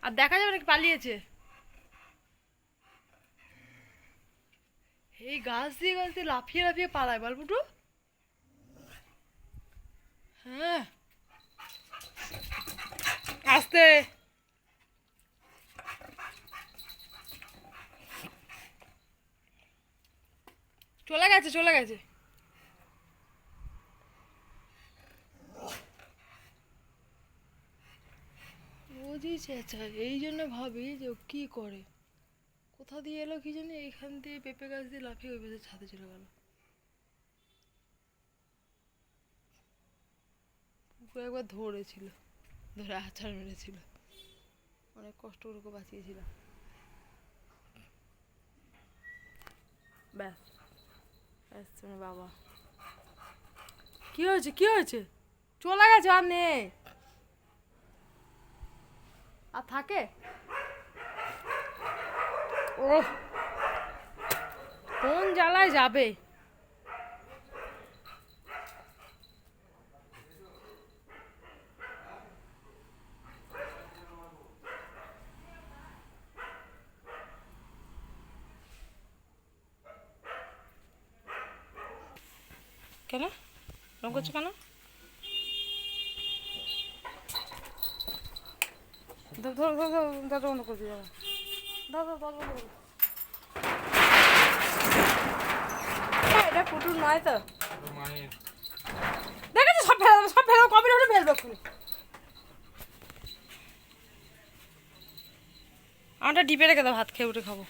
আর দেখা যাবে নাকি পালিয়েছে। এই গাছ দিয়ে লাফিয়ে লাফিয়ে পালায় বালবুটু। হ্যাঁ আস্তে। চলে গেছে চলে গেছে। রোজই চেঁচায়, এই জন্য ভাবি যে ও কি করে, কোথা দিয়ে এলো কি জানি, এইখান দিয়ে পেঁপে গাছ দিয়ে লাফিয়ে ওই পাশে ছাদে চলে গেল। পুকুর একবার ধরেছিল, ধরে আছাড় মেরেছিল, অনেক কষ্ট করে ওকে বাঁচিয়েছিল। ব্যাস আসছে না বাবা। কি হয়েছে কি হয়েছে? চলে গেছে, আর নেই, আর থাকে? ও কোন জ্বালায় যাবে। কেন রং করছো কেন? ধর ধর ধর ধর, দরজা বন্ধ করে দিয়ে যাবো। ধর ধর দরজা বন্ধ করে। এটা কুটুর নয় তো, দেখেছো সব ফেলে দেবো, সব ফেলে দেবো, কবে ওটা ফেলবে এক্ষুনি। আমারটা ডিপে রেখে দাও, ভাত খেয়ে উঠে খাবো।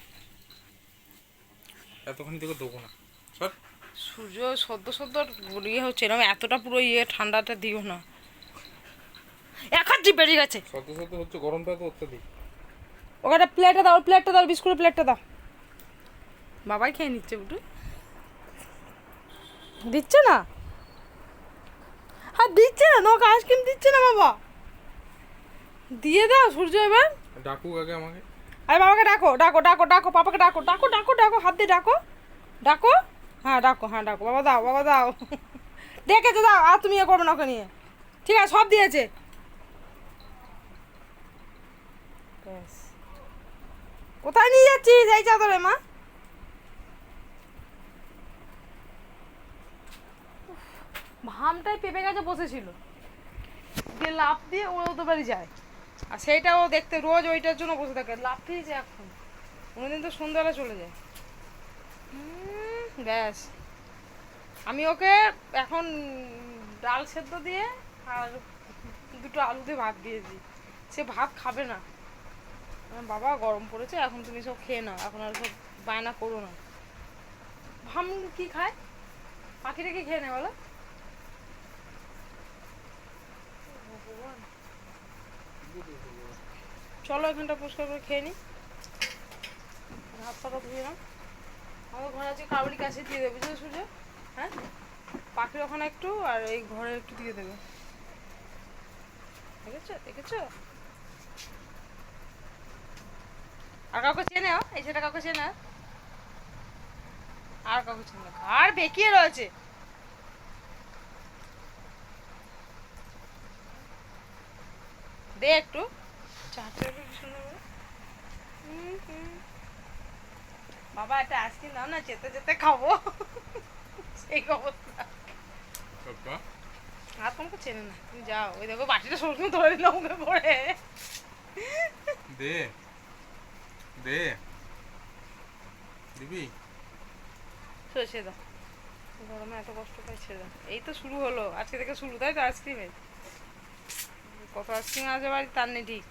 এতক্ষণ থেকে দেবো না সব। সূর্য সদ্য সদ্য ইয়ে হচ্ছে, এরকম এতটা পুরো ইয়ে ঠান্ডাটা দিও না। এক হাত ডিপ বেরিয়ে গেছে। সদ্য সদ্য হচ্ছে, গরমটা তো অত্যাধিক। ওখানে প্লেটটা দাও, প্লেটটা দাও, বিস্কুটের প্লেটটা দাও। বাবাই খেয়ে নিচ্ছে বুটু, দিচ্ছে না, আর দিচ্ছে না, তোমাকে আইসক্রিম দিচ্ছে না বাবা। দিয়ে দাও সূর্য এবার। ডাকুক আগে আমাকে। আরে বাবাকে ডাকো ডাকো ডাকো ডাকো, পাপাকে ডাকো ডাকো ডাকো ডাকো, হাত দিয়ে ডাকো ডাকো। হ্যাঁ ডাকো, হ্যাঁ ডাকো, বাবা দাও বাবা দাও। ডেকেছে, দাও, আর তুমি ইয়ে করবে না ওকে নিয়ে। ঠিক আছে সব দিয়েছে। ব্যাস। কোথায় নিয়ে যাচ্ছিস এই চাদরে মা? ভামটাই পেঁপে গাছে বসেছিল, দিয়ে লাফ দিয়ে ও ওদের বাড়ি যায়, আর সেইটাও দেখতে রোজ ওইটার জন্য বসে থাকে, লাফিয়েছে এখন। কোনোদিন তো সন্ধ্যাবেলা চলে যায়। ব্যাস। আমি ওকে এখন ডাল সেদ্ধ দিয়ে আর দুটো আলু দিয়ে ভাত দিয়েছি, সে ভাত খাবে না। বাবা গরম পড়েছে, এখন তুমি সব খেয়ে নাও, এখন আর সব বায়না করো না। ভাম কি খায়? পাখিটা কি খেয়ে নেয় বলো? চলো এখানটা পরিষ্কার করে খেয়ে নি, হাত পাতা ধুয়ে নাও। আমার ঘরে আছে কাবুলি কাছে দিয়ে দেবে, বুঝলে সূর্য? হ্যাঁ পাখির ওখানে একটু, আর এই ঘরে একটু দিয়ে দেবে, দেখেছো দেখেছো? আর কাউকে চেনে এই সেটা কাউকে চেনে? আর কাউকে চেনে? আর বেঁকিয়ে রয়েছে। দে একটু চাটা সুন্দর করে। বাবা একটা আইসক্রিম দাও না, যেতে যেতে খাবো। সেই অবস্থা। আর তোমাকে চেনে না, তুমি যাও। ওই দেখো বাটিটা সবসময় ধরে দিল মুখে পড়ে। দে দে দিবি। সে দাও, গরমে এত কষ্ট পাই, ছেড়ে দাও। এই তো শুরু হলো, আজকে থেকে শুরু, তাই তো আইসক্রিমের। কত আইসক্রিম আছে বাড়ি তার নেই ঠিক।